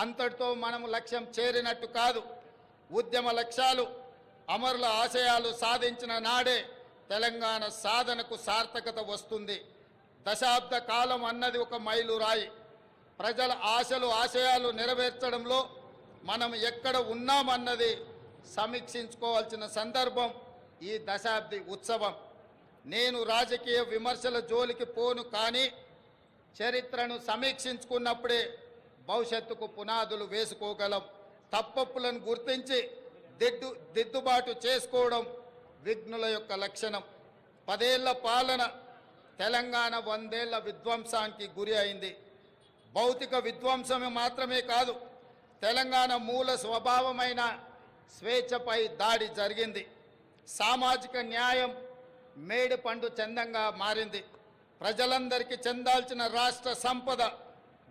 అంతటితో మనము లక్ష్యం చేరినట్టు కాదు. ఉద్యమ లక్ష్యాలు, అమరుల ఆశయాలు సాధించిన నాడే తెలంగాణ సాధనకు సార్థకత వస్తుంది. దశాబ్ద కాలం అన్నది ఒక మైలురాయి. ప్రజల ఆశలు, ఆశయాలు నెరవేర్చడంలో మనం ఎక్కడ ఉన్నామన్నది సమీక్షించుకోవాల్సిన సందర్భం ఈ దశాబ్ది ఉత్సవం. నేను రాజకీయ విమర్శల జోలికి పోను, కానీ చరిత్రను సమీక్షించుకున్నప్పుడే భవిష్యత్తుకు పునాదులు వేసుకోగలం. తప్పప్పులను గుర్తించి దిద్దుబాటు చేసుకోవడం విఘ్నుల యొక్క లక్షణం. 10 ఏళ్ల పాలన తెలంగాణ 100 ఏళ్ల విధ్వంసానికి గురి అయింది. భౌతిక విధ్వంసమే మాత్రమే కాదు, తెలంగాణ మూల స్వభావమైన స్వేచ్ఛపై దాడి జరిగింది. సామాజిక న్యాయం మేడి పండు చందంగా మారింది. ప్రజలందరికీ చెందాల్సిన రాష్ట్ర సంపద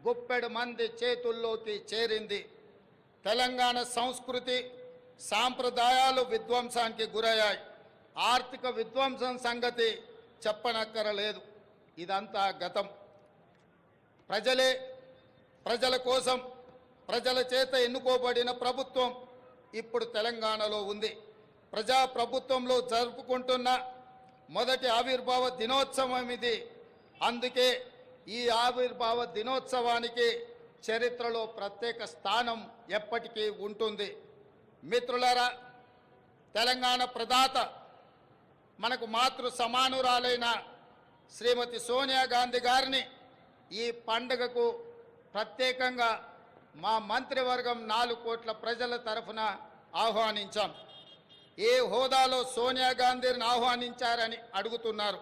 గుప్పెడు మంది చేతుల్లోకి చేరింది. తెలంగాణ సంస్కృతి, సాంప్రదాయాలు విధ్వంసానికి గురయ్యాయి. ఆర్థిక విధ్వంసం సంగతి చెప్పనక్కరలేదు. ఇదంతా గతం. ప్రజలే, ప్రజల కోసం, ప్రజల చేత ఎన్నుకోబడిన ప్రభుత్వం ఇప్పుడు తెలంగాణలో ఉంది. ప్రజాప్రభుత్వంలో జరుపుకుంటున్న మొదటి ఆవిర్భావ దినోత్సవం ఇది. అందుకే ఈ ఆవిర్భావ దినోత్సవానికి చరిత్రలో ప్రత్యేక స్థానం ఎప్పటికీ ఉంటుంది. మిత్రులారా, తెలంగాణ ప్రదాత, మనకు మాతృ సమానురాలైన శ్రీమతి సోనియా గాంధీ గారిని ఈ పండుగకు ప్రత్యేకంగా మా మంత్రివర్గం 4 కోట్ల ప్రజల తరఫున ఆహ్వానించాం. ఏ హోదాలో సోనియా గాంధీని ఆహ్వానించారని అడుగుతున్నారు.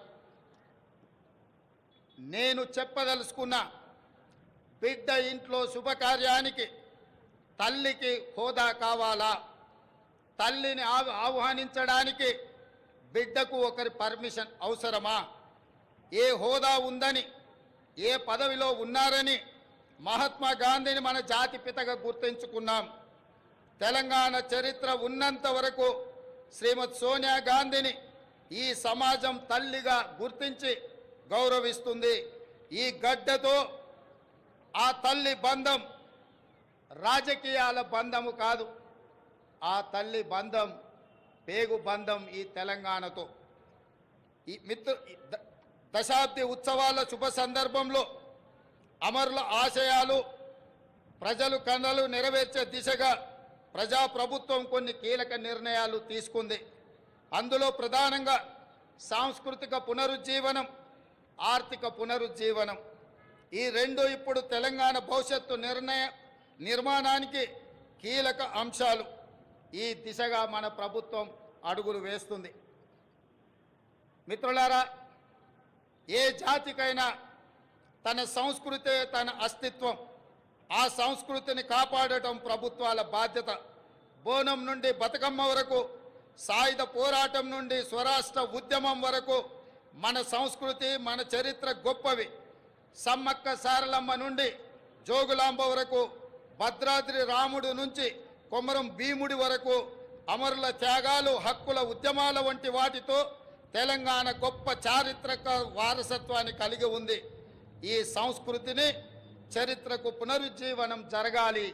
నేను చెప్పదలుచుకున్న, బిడ్డ ఇంట్లో శుభకార్యానికి తల్లికి హోదా కావాలా? తల్లిని ఆహ్వానించడానికి బిడ్డకు ఒకరి పర్మిషన్ అవసరమా? ఏ హోదా ఉందని, ఏ పదవిలో ఉన్నారని మహాత్మా గాంధీని మన జాతిపితగా గుర్తించుకున్నాం. తెలంగాణ చరిత్ర ఉన్నంత వరకు శ్రీమతి సోనియా గాంధీని ఈ సమాజం తల్లిగా గుర్తించి గౌరవిస్తుంది. ఈ గడ్డతో ఆ తల్లి బంధం రాజకీయాల బంధము కాదు. ఆ తల్లి బంధం పేగు బంధం ఈ తెలంగాణతో. ఈ దశాబ్ది ఉత్సవాల శుభ సందర్భంలో అమరుల ఆశయాలు, ప్రజలు కళలు నెరవేర్చే దిశగా ప్రజాప్రభుత్వం కొన్ని కీలక నిర్ణయాలు తీసుకుంది. అందులో ప్రధానంగా సాంస్కృతిక పునరుజ్జీవనం, ఆర్థిక పునరుజ్జీవనం. ఈ రెండు ఇప్పుడు తెలంగాణ భవిష్యత్తు నిర్మాణానికి కీలక అంశాలు. ఈ దిశగా మన ప్రభుత్వం అడుగులు వేస్తుంది. మిత్రులారా, ఏ జాతికైనా తన సంస్కృతే తన అస్తిత్వం. ఆ సంస్కృతిని కాపాడటం ప్రభుత్వాల బాధ్యత. బోనం నుండి బతుకమ్మ వరకు, సాయుధ పోరాటం నుండి స్వరాష్ట్ర ఉద్యమం వరకు మన సంస్కృతి, మన చరిత్ర గొప్పవి. సమ్మక్క సారలమ్మ నుండి జోగులాంబ వరకు, భద్రాద్రి రాముడు నుంచి కొమరం భీముడి వరకు అమరుల త్యాగాలు, హక్కుల ఉద్యమాల వంటి వాటితో తెలంగాణ గొప్ప చారిత్రక వారసత్వాన్ని కలిగి ఉంది. ఈ సంస్కృతిని, చరిత్రకు పునరుజ్జీవనం జరగాలి.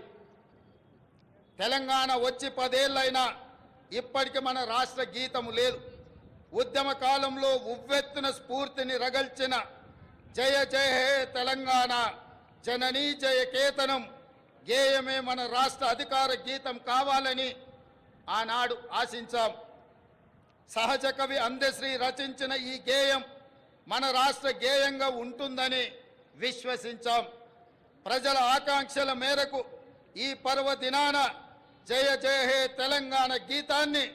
తెలంగాణ వచ్చి 10 ఏళ్ళైనా ఇప్పటికీ మన రాష్ట్ర గీతము లేదు. ఉద్యమ కాలంలో ఉవ్వెత్తున స్ఫూర్తిని రగల్చిన జయ జయ హే తెలంగాణ జననీ జయ కేతనం గేయమే మన రాష్ట్ర అధికార గీతం కావాలని ఆనాడు ఆశించాం. సహజ కవి అందశ్రీ రచించిన ఈ గేయం మన రాష్ట్ర గేయంగా ఉంటుందని విశ్వసించాం. ప్రజల ఆకాంక్షల మేరకు ఈ పర్వదినాన జయ జయ హే తెలంగాణ గీతాన్ని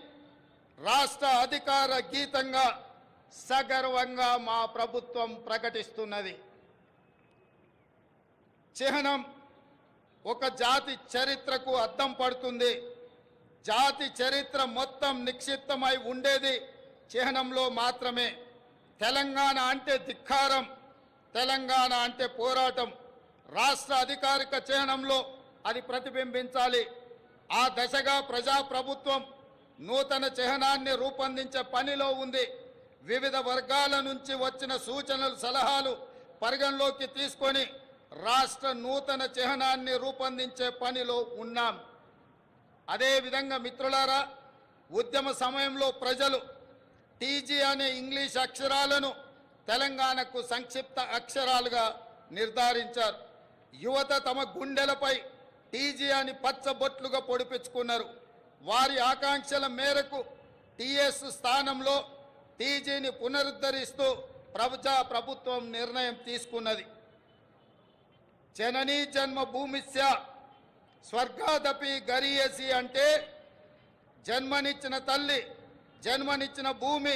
రాష్ట్ర అధికార గీతంగా సగర్వంగా మా ప్రభుత్వం ప్రకటిస్తున్నది. చిహ్నం ఒక జాతి చరిత్రకు అద్దం పడుతుంది. జాతి చరిత్ర మొత్తం నిక్షిప్తమై ఉండేది చిహ్నంలో మాత్రమే. తెలంగాణ అంటే ధిక్కారం, తెలంగాణ అంటే పోరాటం. రాష్ట్ర అధికారిక చిహ్నంలో అది ప్రతిబింబించాలి. ఆ దశగా ప్రజాప్రభుత్వం నూతన చిహ్నాన్ని రూపొందించే పనిలో ఉంది. వివిధ వర్గాల నుంచి వచ్చిన సూచనలు, సలహాలు పరిగణలోకి తీసుకొని రాష్ట్ర నూతన చిహ్నాన్ని రూపొందించే పనిలో ఉన్నాం. అదేవిధంగా మిత్రులారా, ఉద్యమ సమయంలో ప్రజలు టీజీ అనే ఇంగ్లీష్ అక్షరాలను తెలంగాణకు సంక్షిప్త అక్షరాలుగా నిర్ధారించారు. యువత తమ గుండెలపై టీజీ అని పచ్చబొట్లుగా పొడిపించుకున్నారు. వారి ఆకాంక్షల మేరకు టీఎస్ స్థానంలో టీజీని పునరుద్ధరిస్తూ ప్రభుత్వం నిర్ణయం తీసుకున్నది. జననీ జన్మభూమిస్య స్వర్గాదపి గరీయసి అంటే జన్మనిచ్చిన తల్లి, జన్మనిచ్చిన భూమి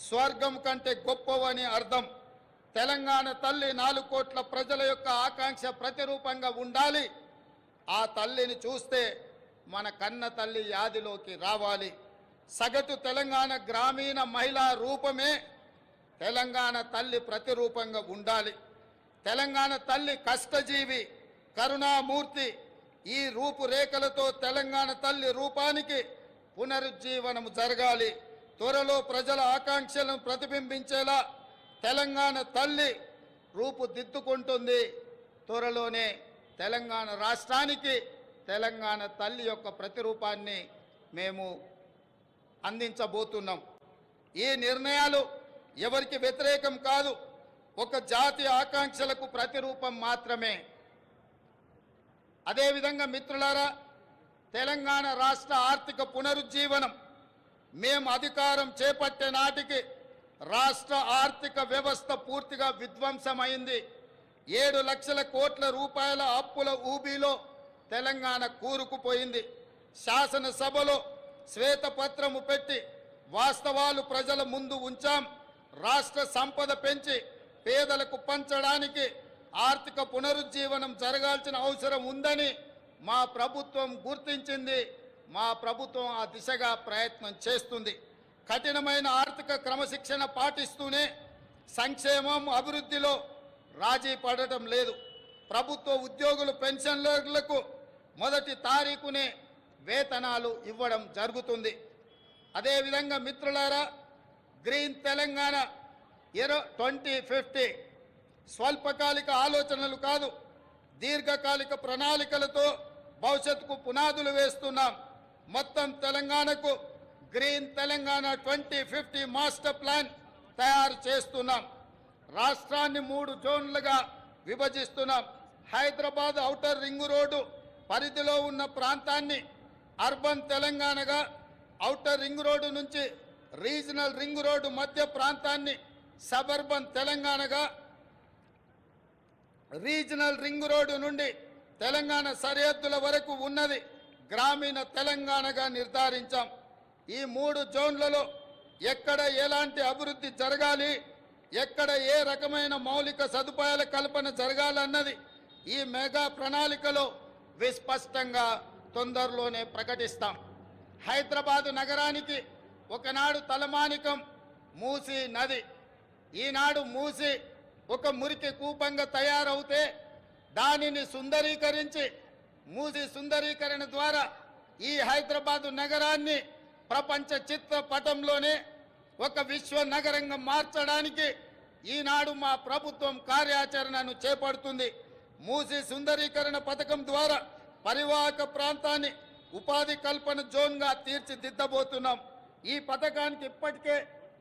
స్వర్గం కంటే గొప్పవని అర్థం. తెలంగాణ తల్లి 4 కోట్ల ప్రజల యొక్క ఆకాంక్ష ప్రతిరూపంగా ఉండాలి. ఆ తల్లిని చూస్తే మన కన్న తల్లి యాదిలోకి రావాలి. సగటు తెలంగాణ గ్రామీణ మహిళా రూపమే తెలంగాణ తల్లి ప్రతిరూపంగా ఉండాలి. తెలంగాణ తల్లి కష్టజీవి, కరుణామూర్తి. ఈ రూపురేఖలతో తెలంగాణ తల్లి రూపానికి పునరుజ్జీవనం జరగాలి. త్వరలో ప్రజల ఆకాంక్షలను ప్రతిబింబించేలా తెలంగాణ తల్లి రూపుదిద్దుకుంటుంది. త్వరలోనే తెలంగాణ రాష్ట్రానికి తెలంగాణ తల్లి యొక్క ప్రతిరూపాన్ని మేము అందించబోతున్నాం. ఈ నిర్ణయాలు ఎవరికి వ్యతిరేకం కాదు, ఒక జాతి ఆకాంక్షలకు ప్రతిరూపం మాత్రమే. అదేవిధంగా మిత్రులారా, తెలంగాణ రాష్ట్ర ఆర్థిక పునరుజ్జీవనం మేము అధికారం చేపట్టే నాటికి రాష్ట్ర ఆర్థిక వ్యవస్థ పూర్తిగా విధ్వంసమైంది. 7 లక్షల కోట్ల రూపాయల అప్పుల ఊబిలో తెలంగాణ కూరుకుపోయింది. శాసనసభలో శ్వేతపత్రము పెట్టి వాస్తవాలు ప్రజల ముందు ఉంచాం. రాష్ట్ర సంపద పెంచి పేదలకు పంచడానికి ఆర్థిక పునరుజ్జీవనం జరగాల్సిన అవసరం ఉందని మా ప్రభుత్వం గుర్తించింది. మా ప్రభుత్వం ఆ దిశగా ప్రయత్నం చేస్తుంది. కఠినమైన ఆర్థిక క్రమశిక్షణ పాటిస్తూనే సంక్షేమం, అభివృద్ధిలో రాజీ పడటం లేదు. ప్రభుత్వ ఉద్యోగులు పెన్షనర్లకు 1వ తారీఖునే వేతనాలు ఇవ్వడం జరుగుతుంది. అదేవిధంగా మిత్రులారా, గ్రీన్ తెలంగాణ 2050 స్వల్పకాలిక ఆలోచనలు కాదు, దీర్ఘకాలిక ప్రణాళికలతో భవిష్యత్తుకు పునాదులు వేస్తున్నాం. మొత్తం తెలంగాణకు గ్రీన్ తెలంగాణ 2050 మాస్టర్ ప్లాన్ తయారు చేస్తున్నాం. రాష్ట్రాన్ని 3 జోన్లుగా విభజిస్తున్నాం. హైదరాబాద్ ఔటర్ రింగ్ రోడ్డు పరిధిలో ఉన్న ప్రాంతాన్ని అర్బన్ తెలంగాణగా, ఔటర్ రింగ్ రోడ్డు నుంచి రీజనల్ రింగ్ రోడ్డు మధ్య ప్రాంతాన్ని సబర్బన్ తెలంగాణగా, రీజనల్ రింగ్ రోడ్డు నుండి తెలంగాణ సరిహద్దుల వరకు ఉన్నది గ్రామీణ తెలంగాణగా నిర్ధారించాం. ఈ 3 జోన్లలో ఎక్కడ ఎలాంటి అభివృద్ధి జరగాలి, ఎక్కడ ఏ రకమైన మౌలిక సదుపాయాల కల్పన జరగాలన్నది ఈ మెగా ప్రణాళికలో విస్పష్టంగా తొందరలోనే ప్రకటిస్తాం. హైదరాబాదు నగరానికి ఒకనాడు తలమానికం మూసీ నది. ఈనాడు మూసీ ఒక మురికి కూపంగా తయారవుతే దానిని సుందరీకరించి, మూసీ సుందరీకరణ ద్వారా ఈ హైదరాబాదు నగరాన్ని ప్రపంచ చిత్రపటంలోనే ఒక విశ్వ నగరంగా మార్చడానికి ఈనాడు మా ప్రభుత్వం కార్యాచరణను చేపడుతుంది. మూసీ సుందరీకరణ పథకం ద్వారా పరివాహక ప్రాంతాన్ని ఉపాధి కల్పన జోన్గా తీర్చిదిద్దబోతున్నాం. ఈ పథకానికి ఇప్పటికే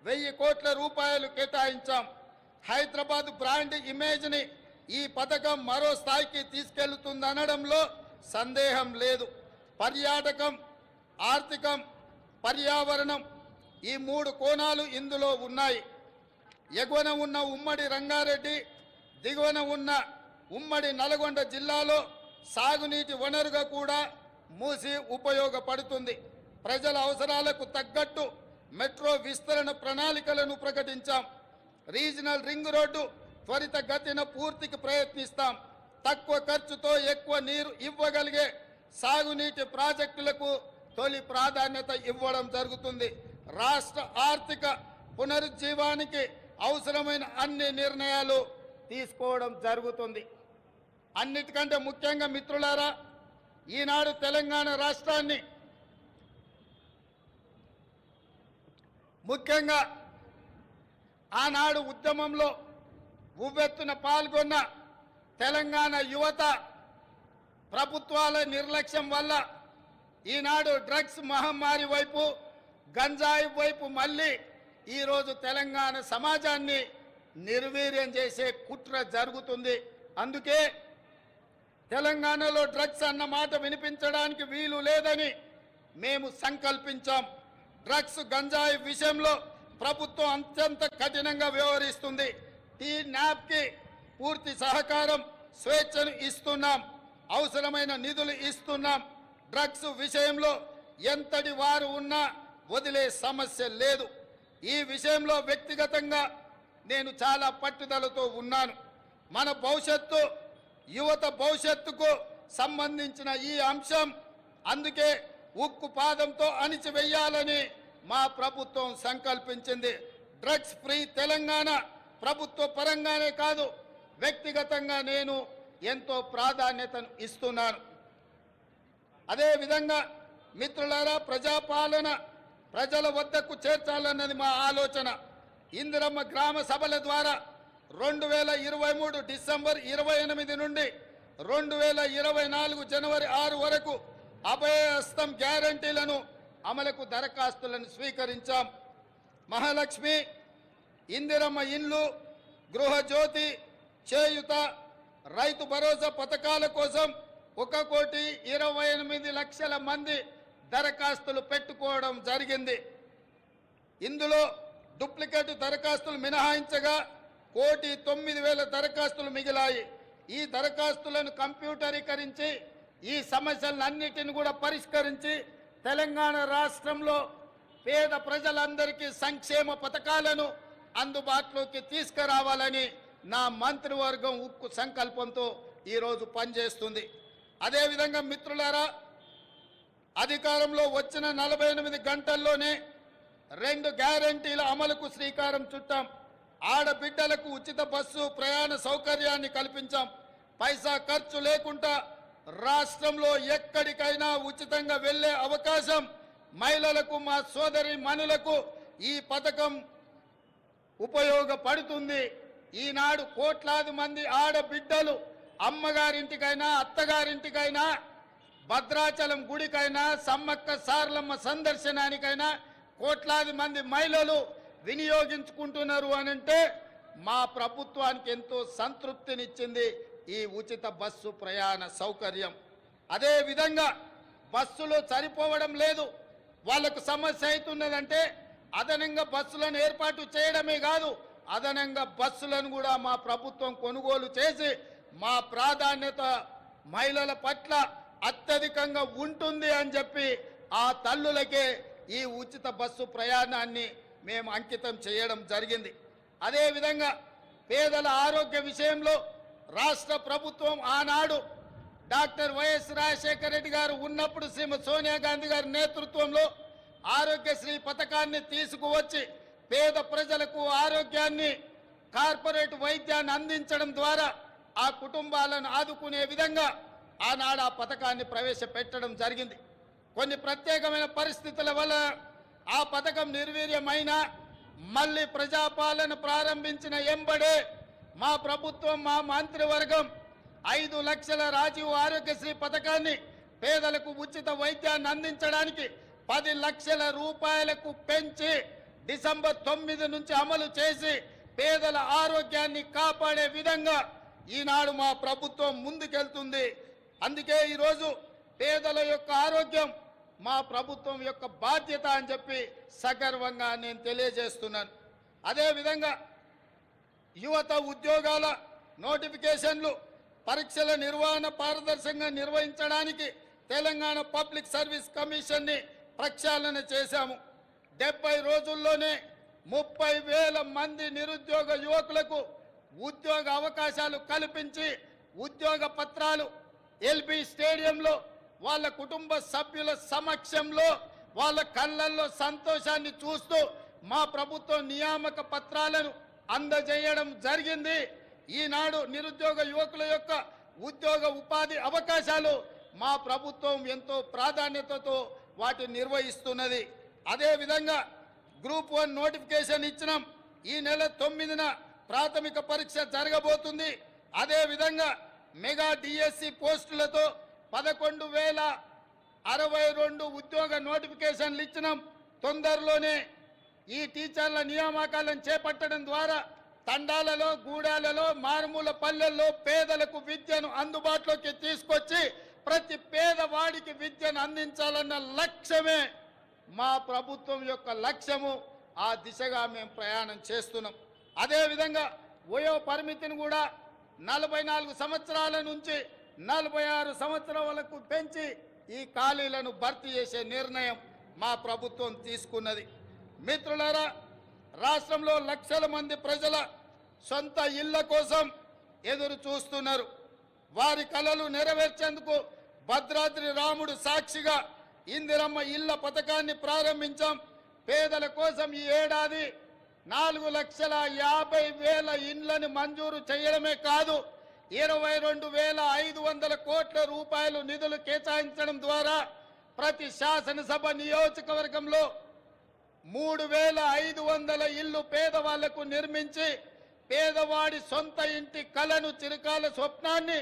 1000 కోట్ల రూపాయలు కేటాయించాం. హైదరాబాద్ బ్రాండ్ ఇమేజ్ని ఈ పథకం మరో స్థాయికి తీసుకెళ్తుందనడంలో సందేహం లేదు. పర్యాటకం, ఆర్థికం, పర్యావరణం ఈ 3 కోణాలు ఇందులో ఉన్నాయి. ఎగువన ఉన్న ఉమ్మడి రంగారెడ్డి, దిగువన ఉన్న ఉమ్మడి నల్గొండ జిల్లాలో సాగునీటి వనరుగా కూడా మూసీ ఉపయోగపడుతుంది. ప్రజల అవసరాలకు తగ్గట్టు మెట్రో విస్తరణ ప్రణాళికలను ప్రకటించాం. రీజనల్ రింగ్ రోడ్డు త్వరితగతిన పూర్తికి ప్రయత్నిస్తాం. తక్కువ ఖర్చుతో ఎక్కువ నీరు ఇవ్వగలిగే సాగునీటి ప్రాజెక్టులకు తొలి ప్రాధాన్యత ఇవ్వడం జరుగుతుంది. రాష్ట్ర ఆర్థిక పునరుజ్జీవానికి అవసరమైన అన్ని నిర్ణయాలు తీసుకోవడం జరుగుతుంది. అన్నిటికంటే ముఖ్యంగా మిత్రులారా, ఈనాడు తెలంగాణ రాష్ట్రాన్ని ముఖ్యంగా ఆనాడు ఉద్యమంలో ఉవ్వెత్తున పాల్గొన్న తెలంగాణ యువత ప్రభుత్వాల నిర్లక్ష్యం వల్ల ఈనాడు డ్రగ్స్ మహమ్మారి వైపు, గంజాయి వైపు మళ్ళీ ఈరోజు తెలంగాణ సమాజాన్ని నిర్వీర్యం చేసే కుట్ర జరుగుతుంది. అందుకే తెలంగాణలో డ్రగ్స్ అన్న మాట వినిపించడానికి వీలు లేదని మేము సంకల్పించాం. డ్రగ్స్, గంజాయి విషయంలో ప్రభుత్వం అత్యంత కఠినంగా వ్యవహరిస్తుంది. టీ-న్యాప్కి పూర్తి సహకారం, స్వేచ్ఛను ఇస్తున్నాం, అవసరమైన నిధులు ఇస్తున్నాం. డ్రగ్స్ విషయంలో ఎంతటి వారు ఉన్నా వదిలే సమస్య లేదు. ఈ విషయంలో వ్యక్తిగతంగా నేను చాలా పట్టుదలతో ఉన్నాను. మన భవిష్యత్తు, యువత భవిష్యత్తుకు సంబంధించిన ఈ అంశం అందుకే ఉక్కు పాదంతో అణిచివేయాలని మా ప్రభుత్వం సంకల్పించింది. డ్రగ్స్ ఫ్రీ తెలంగాణ ప్రభుత్వ పరంగానే కాదు, వ్యక్తిగతంగా నేను ఎంతో ప్రాధాన్యతను ఇస్తున్నాను. అదేవిధంగా మిత్రులారా, ప్రజాపాలన ప్రజల వద్దకు చేర్చాలన్నది మా ఆలోచన. ఇందిరమ్మ గ్రామ సభల ద్వారా 2023 డిసెంబర్ 28 నుండి 2024 జనవరి 6 వరకు అభయహస్తం గ్యారంటీలను అమలుకు దరఖాస్తులను స్వీకరించాం. మహాలక్ష్మి, ఇందిరమ్మ ఇండ్లు, గృహజ్యోతి, చేయుత, రైతు భరోసా పథకాల కోసం 1,28,00,000 మంది దరఖాస్తులు పెట్టుకోవడం జరిగింది. ఇందులో డూప్లికేట్ దరఖాస్తులు మినహాయించగా 1,09,000 దరఖాస్తులు మిగిలాయి. ఈ దరఖాస్తులను కంప్యూటరీకరించి ఈ సమస్యలన్నిటిని కూడా పరిష్కరించి తెలంగాణ రాష్ట్రంలో పేద ప్రజలందరికీ సంక్షేమ పథకాలను అందుబాటులోకి తీసుకురావాలని నా మంత్రివర్గం ఉక్కు సంకల్పంతో ఈరోజు పనిచేస్తుంది. అదేవిధంగా మిత్రులారా, అధికారంలో వచ్చిన 48 గంటల్లోనే 2 గ్యారంటీల అమలుకు శ్రీకారం చుట్టాం. ఆడబిడ్డలకు ఉచిత బస్సు ప్రయాణ సౌకర్యాన్ని కల్పించాం. పైసా ఖర్చు లేకుండా రాష్ట్రంలో ఎక్కడికైనా ఉచితంగా వెళ్లే అవకాశం మహిళలకు, మా సోదరి మనులకు ఈ పథకం ఉపయోగపడుతుంది. ఈనాడు కోట్లాది మంది ఆడబిడ్డలు అమ్మగారింటికైనా, అత్తగారింటికైనా, భద్రాచలం గుడికైనా, సమ్మక్క సారలమ్మ సందర్శనానికైనా కోట్లాది మంది మహిళలు వినియోగించుకుంటున్నారు అనంటే మా ప్రభుత్వానికి ఎంతో సంతృప్తినిచ్చింది ఈ ఉచిత బస్సు ప్రయాణ సౌకర్యం. అదేవిధంగా బస్సులు సరిపోవడం లేదు, వాళ్లకు సమస్య అవుతున్నదంటే అదనంగా బస్సులను ఏర్పాటు చేయడమే కాదు, అదనంగా బస్సులను కూడా మా ప్రభుత్వం కొనుగోలు చేసి మా ప్రాధాన్యత మహిళల పట్ల అత్యధికంగా ఉంటుంది అని చెప్పి ఆ తల్లులకే ఈ ఉచిత బస్సు ప్రయాణాన్ని మేము అంకితం చేయడం జరిగింది. అదేవిధంగా పేదల ఆరోగ్య విషయంలో రాష్ట్ర ప్రభుత్వం ఆనాడు డాక్టర్ వైఎస్ రాజశేఖర రెడ్డి గారు ఉన్నప్పుడు శ్రీమతి సోనియా గాంధీ గారి నేతృత్వంలో ఆరోగ్యశ్రీ పథకాన్ని తీసుకువచ్చి పేద ప్రజలకు ఆరోగ్యాన్ని, కార్పొరేట్ వైద్యాన్ని అందించడం ద్వారా ఆ కుటుంబాలను ఆదుకునే విధంగా ఆనాడు ఆ పథకాన్ని ప్రవేశపెట్టడం జరిగింది. కొన్ని ప్రత్యేకమైన పరిస్థితుల వల్ల ఆ పథకం నిర్వీర్యమైన మళ్ళీ ప్రజాపాలన ప్రారంభించిన ఎంబడే మా ప్రభుత్వం, మా మంత్రివర్గం 5 లక్షల రాజీవ్ ఆరోగ్యశ్రీ పథకాన్ని పేదలకు ఉచిత వైద్యాన్ని అందించడానికి 10 లక్షల రూపాయలకు పెంచి డిసెంబర్ 9 నుంచి అమలు చేసి పేదల ఆరోగ్యాన్ని కాపాడే విధంగా ఈనాడు మా ప్రభుత్వం ముందుకెళ్తుంది. అందుకే ఈరోజు పేదల యొక్క ఆరోగ్యం మా ప్రభుత్వం యొక్క బాధ్యత అని చెప్పి సగర్వంగా నేను తెలియజేస్తున్నాను. అదేవిధంగా యువత ఉద్యోగాల నోటిఫికేషన్లు, పరీక్షల నిర్వహణ పారదర్శకంగా నిర్వహించడానికి తెలంగాణ పబ్లిక్ సర్వీస్ కమిషన్ని ప్రక్షాళన చేశాము. 70 రోజుల్లోనే 30,000 మంది నిరుద్యోగ యువకులకు ఉద్యోగ అవకాశాలు కల్పించి ఉద్యోగ పత్రాలు ఎల్బీ స్టేడియంలో వాళ్ళ కుటుంబ సభ్యుల సమక్షంలో వాళ్ళ కళ్ళల్లో సంతోషాన్ని చూస్తూ మా ప్రభుత్వం నియామక పత్రాలను అందజేయడం జరిగింది. ఈనాడు నిరుద్యోగ యువకుల యొక్క ఉద్యోగ ఉపాధి అవకాశాలు మా ప్రభుత్వం ఎంతో ప్రాధాన్యతతో వాటిని నిర్వహిస్తున్నది. అదేవిధంగా గ్రూప్ 1 నోటిఫికేషన్ ఇచ్చినాం. ఈ నెల 9న ప్రాథమిక పరీక్ష జరగబోతుంది. అదేవిధంగా మెగా డిఎస్సి పోస్టులతో 11,062 ఉద్యోగ నోటిఫికేషన్లు ఇచ్చినాం. తొందరలోనే ఈ టీచర్ల నియామకాలను చేపట్టడం ద్వారా తండాలలో, గూడాలలో, మారుమూల పల్లెల్లో పేదలకు విద్యను అందుబాటులోకి తీసుకొచ్చి ప్రతి పేదవాడికి విద్యను అందించాలన్న లక్ష్యమే మా ప్రభుత్వం యొక్క లక్ష్యము. ఆ దిశగా మేము ప్రయాణం చేస్తున్నాం. అదేవిధంగా వయో పరిమితిని కూడా 44 సంవత్సరాల నుంచి 46 సంవత్సరాలకు పెంచి ఈ ఖాళీలను భర్తీ చేసే నిర్ణయం మా ప్రభుత్వం తీసుకున్నది. మిత్రులారా, రాష్ట్రంలో లక్షల మంది ప్రజల సొంత ఇళ్ల కోసం ఎదురు చూస్తున్నారు. వారి కలలు నెరవేర్చేందుకు భద్రాద్రి రాముడు సాక్షిగా ఇందిరమ్మ ఇళ్ల పథకాన్ని ప్రారంభించాం. పేదల కోసం ఈ ఏడాది 4,50,000 ఇండ్లను మంజూరు చేయడమే కాదు, 22,500 కోట్ల రూపాయలు నిధులు కేటాయించడం ద్వారా ప్రతి శాసనసభ నియోజకవర్గంలో 3,500 ఇళ్లు పేదవాళ్లకు నిర్మించి పేదవాడి సొంత ఇంటి కలను, చిరకాల స్వప్నాన్ని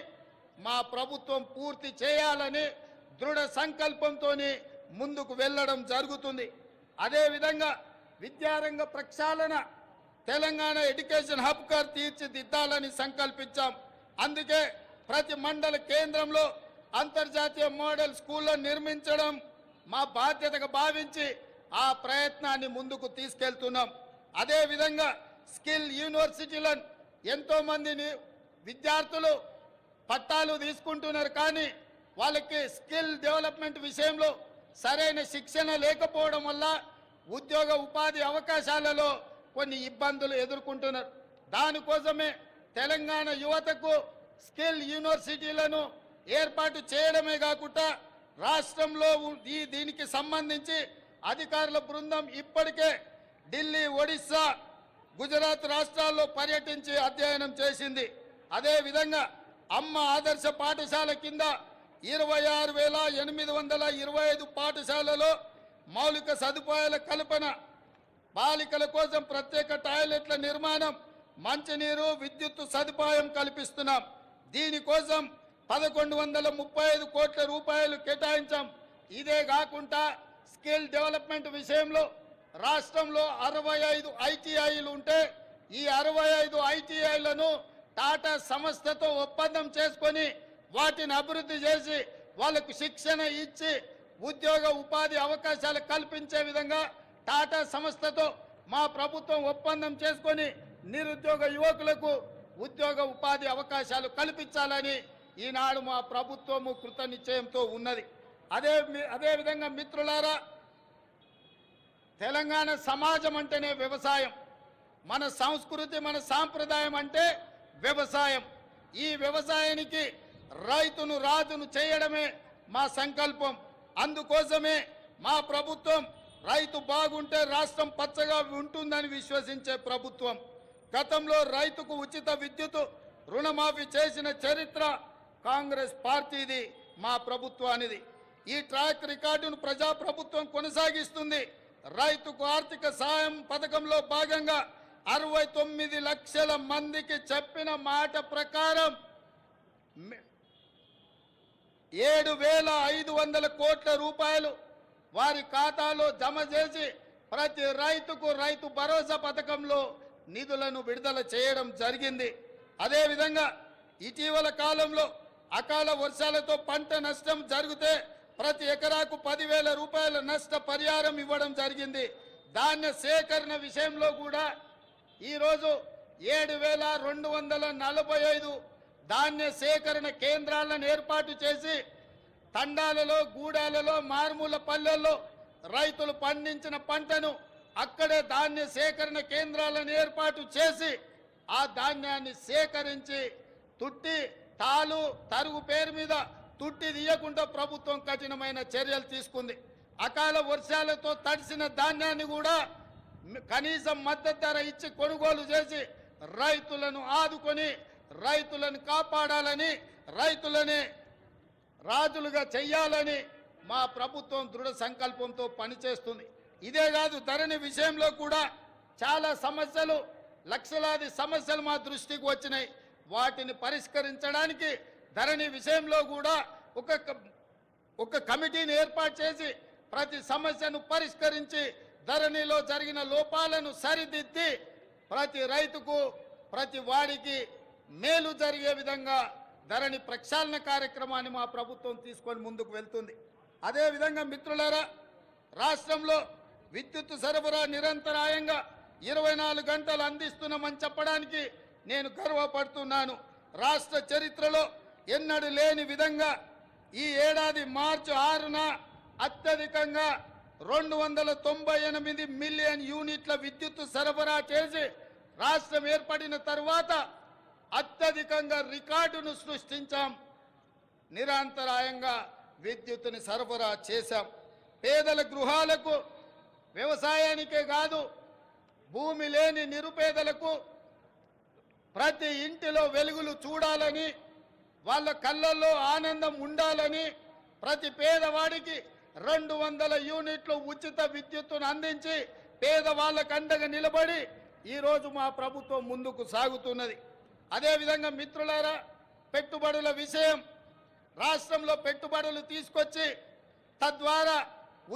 మా ప్రభుత్వం పూర్తి చేయాలని దృఢ సంకల్పంతో ముందుకు వెళ్ళడం జరుగుతుంది. అదేవిధంగా విద్యారంగ ప్రక్షాళన తెలంగాణ ఎడ్యుకేషన్ హబ్గా తీర్చిదిద్దాలని సంకల్పించాం. అందుకే ప్రతి మండల కేంద్రంలో అంతర్జాతీయ మోడల్ స్కూళ్లను నిర్మించడం మా బాధ్యతగా భావించి ఆ ప్రయత్నాన్ని ముందుకు తీసుకెళ్తున్నాం. అదేవిధంగా స్కిల్ యూనివర్సిటీలను ఎంతోమందిని విద్యార్థులు పట్టాలు తీసుకుంటున్నారు, కానీ వాళ్ళకి స్కిల్ డెవలప్మెంట్ విషయంలో సరైన శిక్షణ లేకపోవడం వల్ల ఉద్యోగ ఉపాధి అవకాశాలలో కొన్ని ఇబ్బందులు ఎదుర్కొంటున్నారు. దానికోసమే తెలంగాణ యువతకు స్కిల్ యూనివర్సిటీలను ఏర్పాటు చేయడమే కాకుండా రాష్ట్రంలో దీనికి సంబంధించి అధికారుల బృందం ఇప్పటికే ఢిల్లీ, ఒడిశా, గుజరాత్ రాష్ట్రాల్లో పర్యటించి అధ్యయనం చేసింది. అదేవిధంగా అమ్మ ఆదర్శ పాఠశాల కింద 26,825 పాఠశాలలో మౌలిక సదుపాయాల కల్పన, బాలికల కోసం ప్రత్యేక టాయిలెట్ల నిర్మాణం, మంచినీరు, విద్యుత్ సదుపాయం కల్పిస్తున్నాం. దీనికోసం 1,135 కోట్ల రూపాయలు కేటాయించాం. ఇదే కాకుండా స్కిల్ డెవలప్మెంట్ విషయంలో రాష్ట్రంలో 65 ఐటీఐలు ఉంటే ఈ 65 ఐటీఐలను టాటా సంస్థతో ఒప్పందం చేసుకొని వాటిని అభివృద్ధి చేసి వాళ్ళకు శిక్షణ ఇచ్చి ఉద్యోగ ఉపాధి అవకాశాలు కల్పించే విధంగా టాటా సంస్థతో మా ప్రభుత్వం ఒప్పందం చేసుకొని నిరుద్యోగ యువకులకు ఉద్యోగ ఉపాధి అవకాశాలు కల్పించాలని ఈనాడు మా ప్రభుత్వము కృత నిశ్చయంతో ఉన్నది. అదేవిధంగా మిత్రులారా, తెలంగాణ సమాజం అంటేనే వ్యవసాయం. మన సంస్కృతి, మన సాంప్రదాయం అంటే వ్యవసాయం. ఈ వ్యవసాయానికి రైతును రాజును చేయడమే మా సంకల్పం. అందుకోసమే మా ప్రభుత్వం రైతు బాగుంటే రాష్ట్రం పచ్చగా ఉంటుందని విశ్వసించే ప్రభుత్వం. గతంలో రైతుకు ఉచిత విద్యుత్ రుణమాఫీ చేసిన చరిత్ర కాంగ్రెస్ పార్టీది, మా ప్రభుత్వానిది. ఈ ట్రాక్ రికార్డును ప్రజాప్రభుత్వం కొనసాగిస్తుంది. రైతుకు ఆర్థిక సాయం పథకంలో భాగంగా 69 లక్షల మందికి చెప్పిన మాట ప్రకారం 7,500 కోట్ల రూపాయలు వారి ఖాతాలో జమ చేసి ప్రతి రైతుకు రైతు భరోసా పథకంలో నిధులను విడుదల చేయడం జరిగింది. అదేవిధంగా ఇటీవల కాలంలో అకాల వర్షాలతో పంట నష్టం జరిగితే ప్రతి ఎకరాకు 10,000 రూపాయల నష్ట పరిహారం ఇవ్వడం జరిగింది. ధాన్య సేకరణ విషయంలో కూడా ఈరోజు 7,245 ధాన్య సేకరణ కేంద్రాలను ఏర్పాటు చేసి తండాలలో, గూడాలలో, మారుమూల పల్లెల్లో రైతులు పండించిన పంటను అక్కడే ధాన్య సేకరణ కేంద్రాలను ఏర్పాటు చేసి ఆ ధాన్యాన్ని సేకరించి తుట్టి, తాలు, తరుగు పేరు మీద తుట్టి తీయకుండా ప్రభుత్వం కఠినమైన చర్యలు తీసుకుంది. అకాల వర్షాలతో తడిసిన ధాన్యాన్ని కూడా కనీస మద్దతు ధర ఇచ్చి కొనుగోలు చేసి రైతులను ఆదుకొని రైతులను కాపాడాలని, రైతులని రాజులుగా చెయ్యాలని మా ప్రభుత్వం దృఢ సంకల్పంతో పనిచేస్తుంది. ఇదే కాదు, ధరణి విషయంలో కూడా చాలా సమస్యలు, లక్షలాది సమస్యలు మా దృష్టికి వచ్చినాయి. వాటిని పరిష్కరించడానికి ధరణి విషయంలో కూడా ఒక కమిటీని ఏర్పాటు చేసి ప్రతి సమస్యను పరిష్కరించి ధరణిలో జరిగిన లోపాలను సరిదిద్ది ప్రతి రైతుకు ప్రతి వాడికి మేలు జరిగే విధంగా ధరణి ప్రక్షాళన కార్యక్రమాన్ని మా ప్రభుత్వం తీసుకొని ముందుకు వెళ్తుంది. అదేవిధంగా మిత్రులారా, రాష్ట్రంలో విద్యుత్ సరఫరా నిరంతరాయంగా 24 గంటలు అందిస్తున్నామని చెప్పడానికి నేను గర్వపడుతున్నాను. రాష్ట్ర చరిత్రలో ఎన్నడూ లేని విధంగా ఈ ఏడాది మార్చి 6న అత్యధికంగా 298 మిలియన్ యూనిట్ల విద్యుత్ సరఫరా చేసి రాష్ట్రం ఏర్పడిన తర్వాత అత్యధికంగా రికార్డును సృష్టించాం. నిరంతరాయంగా విద్యుత్తుని సరఫరా చేశాం. పేదల గృహాలకు, వ్యవసాయానికే కాదు భూమి లేని నిరుపేదలకు ప్రతి ఇంటిలో వెలుగులు చూడాలని, వాళ్ళ కళ్ళల్లో ఆనందం ఉండాలని ప్రతి పేదవాడికి 200 యూనిట్లు ఉచిత విద్యుత్తును అందించి పేదవాళ్ళకు అండగా నిలబడి ఈరోజు మా ప్రభుత్వం ముందుకు సాగుతున్నది. అదేవిధంగా మిత్రులారా, పెట్టుబడుల విషయం, రాష్ట్రంలో పెట్టుబడులు తీసుకొచ్చి తద్వారా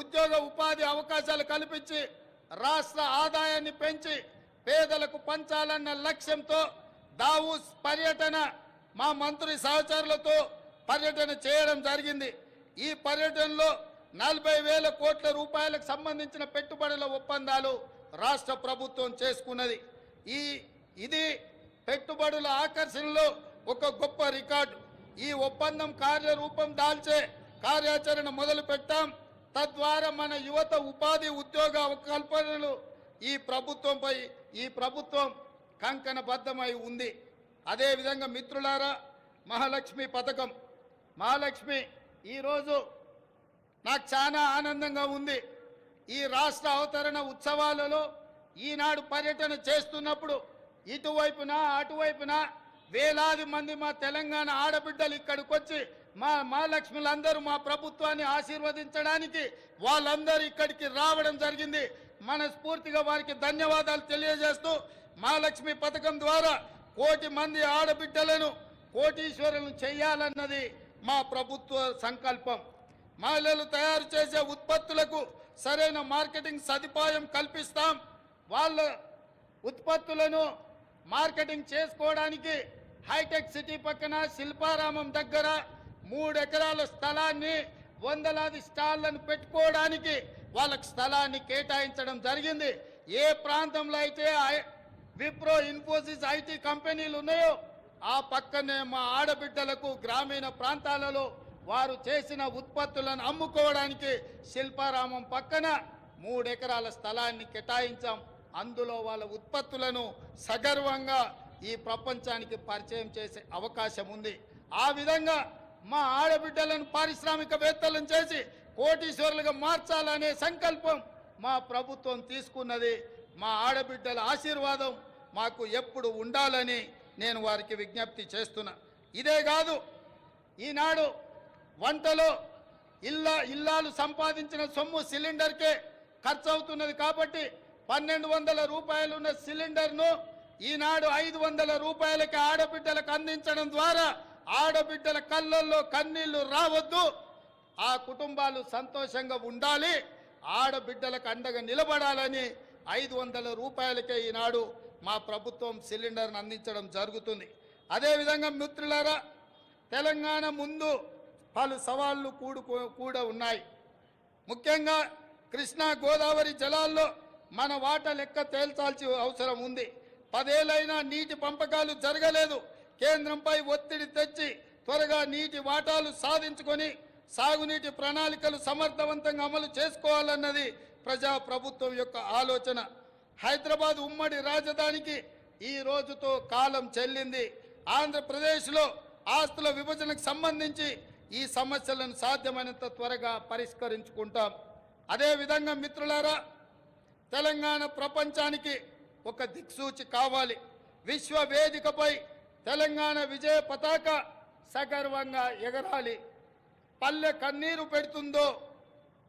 ఉద్యోగ ఉపాధి అవకాశాలు కల్పించి రాష్ట్ర ఆదాయాన్ని పెంచి పేదలకు పంచాలన్న లక్ష్యంతో దావూస్ పర్యటన మా మంత్రి సహచరులతో పర్యటన చేయడం జరిగింది. ఈ పర్యటనలో 40,000 కోట్ల రూపాయలకు సంబంధించిన పెట్టుబడుల ఒప్పందాలు రాష్ట్ర ప్రభుత్వం చేసుకున్నది. ఇది పెట్టుబడుల ఆకర్షణలో ఒక గొప్ప రికార్డు. ఈ ఒప్పందం కార్యరూపం దాల్చే కార్యాచరణ మొదలు పెట్టాం. తద్వారా మన యువత ఉపాధి ఉద్యోగ కల్పనలు ఈ ప్రభుత్వం కంకణబద్ధమై ఉంది. అదేవిధంగా మిత్రులారా, మహాలక్ష్మి పథకం, మహాలక్ష్మి ఈరోజు నాకు చాలా ఆనందంగా ఉంది. ఈ రాష్ట్ర అవతరణ ఉత్సవాలలో ఈనాడు పర్యటన చేస్తున్నప్పుడు ఇటువైపున అటువైపున వేలాది మంది మా తెలంగాణ ఆడబిడ్డలు ఇక్కడికి వచ్చి మా మహాలక్ష్ములందరూ మా ప్రభుత్వాన్ని ఆశీర్వదించడానికి వాళ్ళందరూ ఇక్కడికి రావడం జరిగింది. మనస్ఫూర్తిగా వారికి ధన్యవాదాలు తెలియజేస్తూ మహాలక్ష్మి పథకం ద్వారా 1 కోటి మంది ఆడబిడ్డలను కోటీశ్వరులను చేయాలన్నది మా ప్రభుత్వ సంకల్పం. మహిళలు తయారు చేసే ఉత్పత్తులకు సరైన మార్కెటింగ్ సదుపాయం కల్పిస్తాం. వాళ్ళ ఉత్పత్తులను మార్కెటింగ్ చేసుకోవడానికి హైటెక్ సిటీ పక్కన శిల్పారామం దగ్గర 3 ఎకరాల స్థలాన్ని, వందలాది స్టాళ్లను పెట్టుకోవడానికి వాళ్ళకి స్థలాన్ని కేటాయించడం జరిగింది. ఏ ప్రాంతంలో అయితే విప్రో, ఇన్ఫోసిస్, ఐటీ కంపెనీలు ఉన్నాయో ఆ పక్కనే మా ఆడబిడ్డలకు గ్రామీణ ప్రాంతాలలో వారు చేసిన ఉత్పత్తులను అమ్ముకోవడానికి శిల్పారామం పక్కన 3 ఎకరాల స్థలాన్ని కేటాయించాం. అందులో వాళ్ళ ఉత్పత్తులను సగర్వంగా ఈ ప్రపంచానికి పరిచయం చేసే అవకాశం ఉంది. ఆ విధంగా మా ఆడబిడ్డలను పారిశ్రామికవేత్తలను చేసి కోటీశ్వరులుగా మార్చాలనే సంకల్పం మా ప్రభుత్వం తీసుకున్నది. మా ఆడబిడ్డల ఆశీర్వాదం మాకు ఎప్పుడు ఉండాలని నేను వారికి విజ్ఞప్తి చేస్తున్నా. ఇదే కాదు, ఈనాడు వంటలో ఇల్లాలు సంపాదించిన సొమ్ము సిలిండర్కే ఖర్చు అవుతున్నది. కాబట్టి 1,200 రూపాయలు ఉన్న సిలిండర్ను ఈనాడు 500 రూపాయలకి ఆడబిడ్డలకు అందించడం ద్వారా ఆడబిడ్డల కళ్ళల్లో కన్నీళ్లు రావద్దు, ఆ కుటుంబాలు సంతోషంగా ఉండాలి, ఆడబిడ్డలకు అండగా నిలబడాలని 500 రూపాయలకే ఈనాడు మా ప్రభుత్వం సిలిండర్ను అందించడం జరుగుతుంది. అదేవిధంగా మిత్రులారా, తెలంగాణ ముందు పలు సవాళ్లు కూడా ఉన్నాయి. ముఖ్యంగా కృష్ణా గోదావరి జలాల్లో మన వాటా లెక్క తేల్చాల్సి అవసరం ఉంది. 10 ఏళ్లైనా నీటి పంపకాలు జరగలేదు. కేంద్రంపై ఒత్తిడి తెచ్చి త్వరగా నీటి వాటాలు సాధించుకొని సాగునీటి ప్రణాళికలు సమర్థవంతంగా అమలు చేసుకోవాలన్నది ప్రజాప్రభుత్వం యొక్క ఆలోచన. హైదరాబాద్ ఉమ్మడి రాజధానికి ఈ రోజుతో కాలం చెల్లింది. ఆంధ్రప్రదేశ్లో ఆస్తుల విభజనకు సంబంధించి ఈ సమస్యలను సాధ్యమైనంత త్వరగా పరిష్కరించుకుంటాం. అదేవిధంగా మిత్రులారా, తెలంగాణ ప్రపంచానికి ఒక దిక్సూచి కావాలి. విశ్వ వేదికపై తెలంగాణ విజయ పతాక సగర్వంగా ఎగరాలి. పల్లె కన్నీరు పెడుతుందో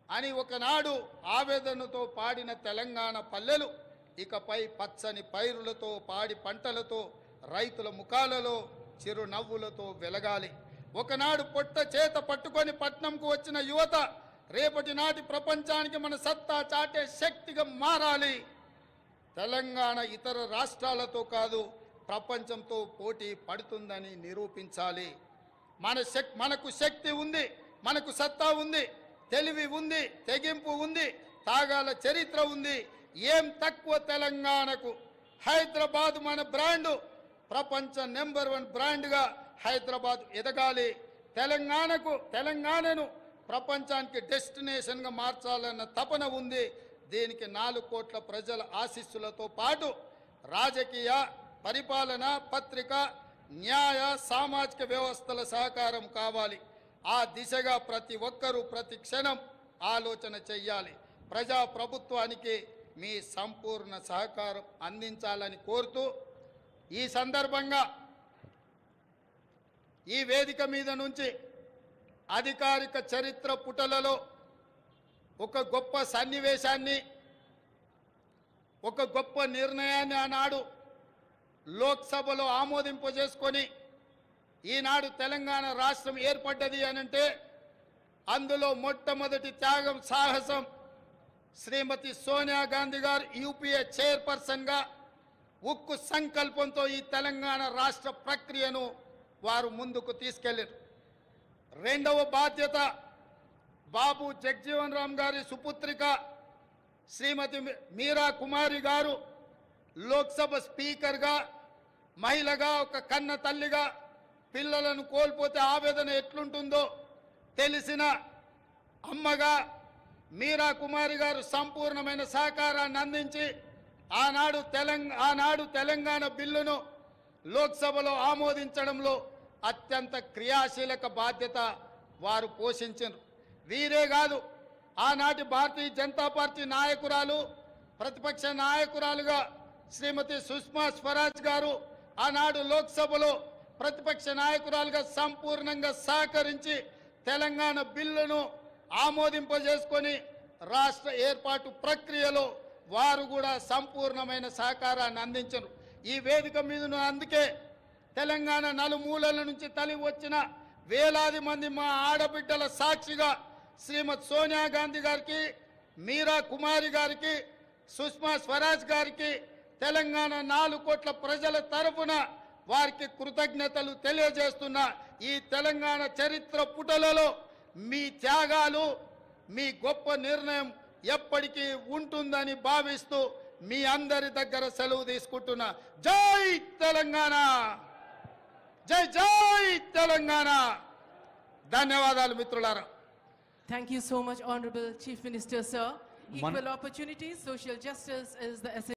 అని ఒకనాడు ఆవేదనతో పాడిన తెలంగాణ పల్లెలు ఇకపై పచ్చని పైరులతో, పాడి పంటలతో, రైతుల ముఖాలలో చిరునవ్వులతో వెలగాలి. ఒకనాడు పొట్ట చేత పట్టుకొని పట్నంకు వచ్చిన యువత రేపటి నాటి ప్రపంచానికి మన సత్తా చాటే శక్తిగా మారాలి. తెలంగాణ ఇతర రాష్ట్రాలతో కాదు, ప్రపంచంతో పోటీ పడుతుందని నిరూపించాలి. మనకు శక్తి ఉంది, మనకు సత్తా ఉంది, తెలివి ఉంది, తెగింపు ఉంది, తాగాల చరిత్ర ఉంది. ఏం తక్కువ తెలంగాణకు? హైదరాబాద్ మన బ్రాండు, ప్రపంచ నెంబర్ 1 బ్రాండ్గా హైదరాబాద్ ఎదగాలి. తెలంగాణను ప్రపంచానికి డెస్టినేషన్గా మార్చాలన్న తపన ఉంది. దీనికి 4 కోట్ల ప్రజల ఆశీస్సులతో పాటు రాజకీయ, పరిపాలన, పత్రిక, న్యాయ, సామాజిక వ్యవస్థల సహకారం కావాలి. ఆ దిశగా ప్రతి ఒక్కరూ ప్రతి క్షణం ఆలోచన చెయ్యాలి. ప్రజాప్రభుత్వానికి మీ సంపూర్ణ సహకారం అందించాలని కోరుతూ ఈ సందర్భంగా ఈ వేదిక మీద నుంచి అధికారిక చరిత్ర పుటలలో ఒక గొప్ప సన్నివేశాన్ని, ఒక గొప్ప నిర్ణయాన్ని ఆనాడు లోక్సభలో ఆమోదింపజేసుకొని ఈనాడు తెలంగాణ రాష్ట్రం ఏర్పడ్డది అనంటే అందులో మొట్టమొదటి త్యాగం, సాహసం శ్రీమతి సోనియా గాంధీ గారు యూపీఏ చైర్పర్సన్గా ఉక్కు సంకల్పంతో ఈ తెలంగాణ రాష్ట్ర ప్రక్రియను వారు ముందుకు తీసుకెళ్లారు. రెండవ బాధ్యత బాబు జగజీవన్ రామ్ గారి సుపుత్రిక శ్రీమతి మీరా కుమారి గారు లోక్సభ స్పీకర్గా, మహిళగా, ఒక కన్న తల్లిగా పిల్లలను కోల్పోతే ఆవేదన ఎట్లుంటుందో తెలిసిన అమ్మగా మీరా కుమారి గారు సంపూర్ణమైన సహకారాన్ని అందించి ఆనాడు తెలంగాణ బిల్లును లోక్సభలో ఆమోదించడంలో అత్యంత క్రియాశీలక బాధ్యత వారు పోషించారు. వీరే కాదు, ఆనాటి భారతీయ జనతా పార్టీ నాయకురాలు, ప్రతిపక్ష నాయకురాలుగా శ్రీమతి సుష్మా స్వరాజ్ గారు ఆనాడు లోక్సభలో ప్రతిపక్ష నాయకురాలుగా సంపూర్ణంగా సహకరించి తెలంగాణ బిల్లును ఆమోదింపజేసుకొని రాష్ట్ర ఏర్పాటు ప్రక్రియలో వారు కూడా సంపూర్ణమైన సహకారాన్ని అందించారు. ఈ వేదిక మీద అందుకే తెలంగాణ నలుమూలల నుంచి తరలి వచ్చిన వేలాది మంది మా ఆడబిడ్డల సాక్షిగా శ్రీమతి సోనియా గాంధీ గారికి, మీరా కుమారి గారికి, సుష్మా స్వరాజ్ గారికి తెలంగాణ 4 కోట్ల ప్రజల తరఫున వారికి కృతజ్ఞతలు తెలియజేస్తున్న ఈ తెలంగాణ చరిత్ర పుటలలో మీ త్యాగాలు, మీ గొప్ప నిర్ణయం ఎప్పటికీ ఉంటుందని భావిస్తూ మీ అందరి దగ్గర సెలవు తీసుకుంటున్నా. జై తెలంగాణ, జై జై తెలంగాణ. ధన్యవాదాలు మిత్రులారా. Thank you so much, Honorable Chief Minister, sir. Equal opportunities, social justice is the essence.